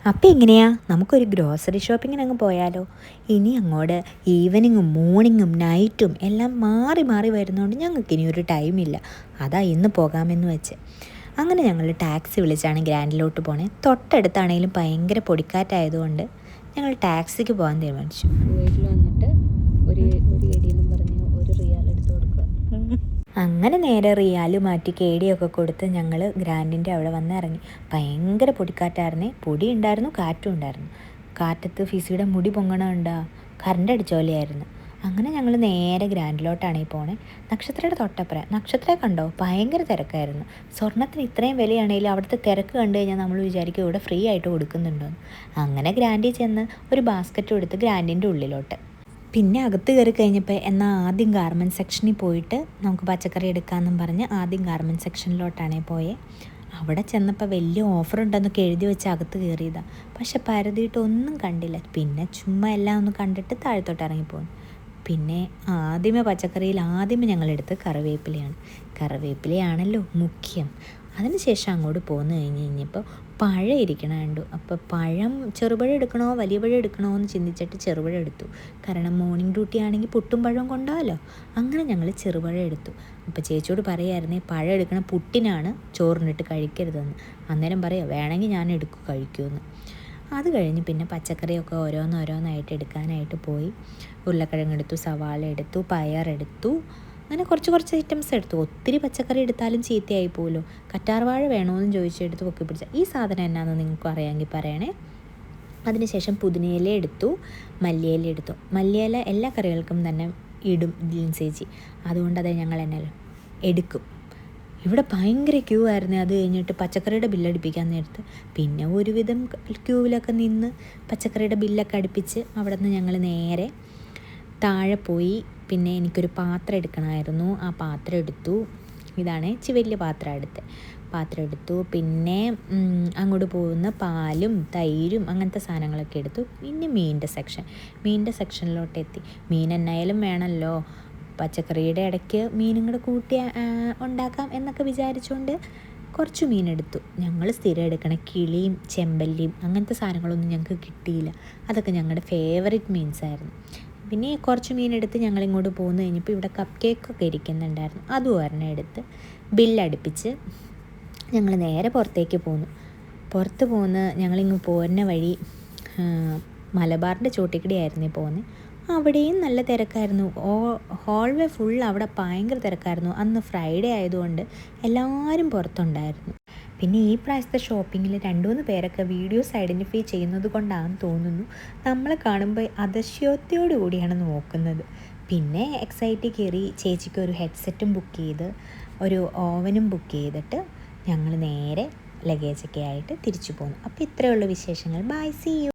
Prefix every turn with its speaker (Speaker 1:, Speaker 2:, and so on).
Speaker 1: അപ്പോൾ എങ്ങനെയാ നമുക്കൊരു ഗ്രോസറി ഷോപ്പിങ്ങിന് അങ്ങ് പോയാലോ? ഇനി അങ്ങോട്ട് ഈവനിങ്ങും മോർണിംഗും നൈറ്റും എല്ലാം മാറി മാറി വരുന്നതുകൊണ്ട് ഞങ്ങൾക്കിനി ഒരു ടൈമില്ല. അതാ ഇന്ന് പോകാമെന്ന് വെച്ച്. അങ്ങനെ ഞങ്ങൾ ടാക്സി വിളിച്ചാണ് ഗ്രാൻഡിലോട്ട് പോണേ. തൊട്ടടുത്താണെങ്കിലും ഭയങ്കര പൊടിക്കാറ്റായതുകൊണ്ട് ഞങ്ങൾ ടാക്സിക്ക് പോകാൻ തീരുമാനിച്ചു. വീട്ടിൽ വന്നിട്ട് ഒരു എടിയെന്നും പറഞ്ഞ് ഒരു റിയാൽ എടുത്ത് കൊടുക്കുക. അങ്ങനെ നേരെ റിയാല് മാറ്റി കേടിയൊക്കെ കൊടുത്ത് ഞങ്ങൾ ഗ്രാൻഡിൻ്റെ അവിടെ വന്ന് ഇറങ്ങി. ഭയങ്കര പൊടിക്കാറ്റായിരുന്നേ. പൊടി ഉണ്ടായിരുന്നു, കാറ്റും ഉണ്ടായിരുന്നു. കാറ്റത്ത് ഫിസിയുടെ മുടി പൊങ്ങണുണ്ടാ, കറണ്ട് അടിച്ച പോലെയായിരുന്നു. അങ്ങനെ ഞങ്ങൾ നേരെ ഗ്രാൻഡിലോട്ടാണ് ഈ പോണേ. നക്ഷത്രയുടെ തൊട്ടപ്പുറം. നക്ഷത്രയെ കണ്ടോ? ഭയങ്കര തിരക്കായിരുന്നു. സ്വർണ്ണത്തിന് ഇത്രയും വിലയാണെങ്കിലും അവിടുത്തെ തിരക്ക് കണ്ടു കഴിഞ്ഞാൽ നമ്മൾ വിചാരിക്കും ഇവിടെ ഫ്രീ ആയിട്ട് കൊടുക്കുന്നുണ്ടോയെന്ന്. അങ്ങനെ ഗ്രാൻഡിൽ ചെന്ന് ഒരു ബാസ്ക്കറ്റ് എടുത്ത് ഗ്രാൻഡിൻ്റെ ഉള്ളിലോട്ട്. പിന്നെ അകത്ത് കയറി കഴിഞ്ഞപ്പോൾ എന്നാൽ ആദ്യം ഗാർമെൻറ്റ് സെക്ഷനിൽ പോയിട്ട് നമുക്ക് പച്ചക്കറി എടുക്കാമെന്നും പറഞ്ഞ് ആദ്യം ഗാർമെൻറ്റ് സെക്ഷനിലോട്ടാണ് പോയത്. അവിടെ ചെന്നപ്പോൾ വലിയ ഓഫർ ഉണ്ടെന്നൊക്കെ എഴുതി വെച്ച് അകത്ത് കയറിയതാണ്. പക്ഷെ പരതിയിട്ടൊന്നും കണ്ടില്ല. പിന്നെ ചുമ്മാ എല്ലാം ഒന്ന് കണ്ടിട്ട് താഴത്തോട്ട് ഇറങ്ങിപ്പോന്നു. പിന്നെ പച്ചക്കറിയിൽ ആദ്യമേ ഞങ്ങളെടുത്ത് കറിവേപ്പിലയാണല്ലോ മുഖ്യം. അതിനുശേഷം അങ്ങോട്ട് പോന്നു കഴിഞ്ഞപ്പോൾ പഴം ഇരിക്കണ കണ്ടു. അപ്പോൾ പഴം ചെറുപഴം എടുക്കണോ വലിയ പഴം എടുക്കണോ എന്ന് ചിന്തിച്ചിട്ട് ചെറുപഴം എടുത്തു. കാരണം മോർണിംഗ് ഡ്യൂട്ടി ആണെങ്കിൽ പുട്ടും പഴവും കൊണ്ടാലോ. അങ്ങനെ ഞങ്ങൾ ചെറുപഴം എടുത്തു. അപ്പോൾ ചേച്ചിയോട് പറയായിരുന്നേ പഴം എടുക്കണ പുട്ടിനാണ് ചോറിനിട്ട് കഴിക്കരുതെന്ന്. അന്നേരം പറയാം വേണമെങ്കിൽ ഞാൻ കഴിക്കുമെന്ന്. അത് കഴിഞ്ഞ് പിന്നെ പച്ചക്കറിയൊക്കെ ഓരോന്നോരോന്നായിട്ട് എടുക്കാനായിട്ട് പോയി. ഉരുളക്കിഴങ്ങ് എടുത്തു, സവാള എടുത്തു, പയറെടുത്തു. അങ്ങനെ കുറച്ച് ഐറ്റംസ് എടുത്തു. ഒത്തിരി പച്ചക്കറി എടുത്താലും ചീത്തയായി പോലോ. കറ്റാർവാഴ വേണമെന്ന് ചോദിച്ചെടുത്ത് പൊക്കി പിടിച്ച. ഈ സാധനം എന്നാണെന്ന് നിങ്ങൾക്ക് അറിയാമെങ്കിൽ പറയണേ. അതിനുശേഷം പുതിനയില എടുത്തു, മല്ലിയില എടുത്തു. മല്ലിയില എല്ലാ കറികൾക്കും തന്നെ ഇടും ചേച്ചി. അതുകൊണ്ട് അത് ഞങ്ങൾ എന്നെ എടുക്കും. ഇവിടെ ഭയങ്കര ക്യൂ ആയിരുന്നു. അത് കഴിഞ്ഞിട്ട് പച്ചക്കറിയുടെ ബില്ലടിപ്പിക്കാൻ നേരത്ത് പിന്നെ ഒരുവിധം ക്യൂവിലൊക്കെ നിന്ന് പച്ചക്കറിയുടെ ബില്ലൊക്കെ അടുപ്പിച്ച് അവിടെ നിന്ന് ഞങ്ങൾ നേരെ താഴെ പോയി. പിന്നെ എനിക്കൊരു പാത്രം എടുക്കണമായിരുന്നു. ആ പാത്രം എടുത്തു. ഇതാണ് വലിയ പാത്രം എടുത്തു. പിന്നെ അങ്ങോട്ട് പോകുന്ന പാലും തൈരും അങ്ങനത്തെ സാധനങ്ങളൊക്കെ എടുത്തു. പിന്നെ മീനിൻ്റെ സെക്ഷനിലോട്ട് എത്തി. മീൻ എന്നായാലും വേണമല്ലോ. പച്ചക്കറിയുടെ ഇടയ്ക്ക് മീനും കൂടെ കൂട്ടി ഉണ്ടാക്കാം എന്നൊക്കെ വിചാരിച്ചുകൊണ്ട് കുറച്ച് മീനെടുത്തു. ഞങ്ങൾ സ്ഥിരം എടുക്കണ കിളിയും ചെമ്പല്ലിയും അങ്ങനത്തെ സാധനങ്ങളൊന്നും ഞങ്ങൾക്ക് കിട്ടിയില്ല. അതൊക്കെ ഞങ്ങളുടെ ഫേവറേറ്റ് മീൻസായിരുന്നു. പിന്നെ കുറച്ച് മീനെടുത്ത് ഞങ്ങളിങ്ങോട്ട് പോന്നു കഴിഞ്ഞപ്പോൾ ഇവിടെ കപ്പ് കേക്കൊക്കെ ഇരിക്കുന്നുണ്ടായിരുന്നു. അതും ഒരെണ്ണം എടുത്ത് ബില്ലടുപ്പിച്ച് ഞങ്ങൾ നേരെ പുറത്തേക്ക് പോന്നു. പുറത്ത് പോന്ന് ഞങ്ങളിങ്ങ് പോരുന്ന വഴി മലബാറിൻ്റെ ചോട്ടിക്കടിയായിരുന്നു പോകുന്നത്. അവിടെയും നല്ല തിരക്കായിരുന്നു. ഹോൾവേ ഫുൾ അവിടെ ഭയങ്കര തിരക്കായിരുന്നു. അന്ന് ഫ്രൈഡേ ആയതുകൊണ്ട് എല്ലാവരും പുറത്തുണ്ടായിരുന്നു. പിന്നെ ഈ പ്രാവശ്യത്തെ ഷോപ്പിങ്ങിൽ 2-3 പേരൊക്കെ വീഡിയോസ് ഐഡൻറ്റിഫൈ ചെയ്യുന്നത് കൊണ്ടാണെന്ന് തോന്നുന്നു നമ്മളെ കാണുമ്പോൾ അതിശയോക്തിയോടുകൂടിയാണ് നോക്കുന്നത്. പിന്നെ എക്സൈറ്റി കയറി ചേച്ചിക്ക് ഒരു ഹെഡ്സെറ്റും ബുക്ക് ചെയ്ത് ഒരു ഓവനും ബുക്ക് ചെയ്തിട്ട് ഞങ്ങൾ നേരെ ലഗേജൊക്കെ ആയിട്ട് തിരിച്ചു പോന്നു. അപ്പോൾ ഇത്രയുള്ള വിശേഷങ്ങൾ. Bye, see U.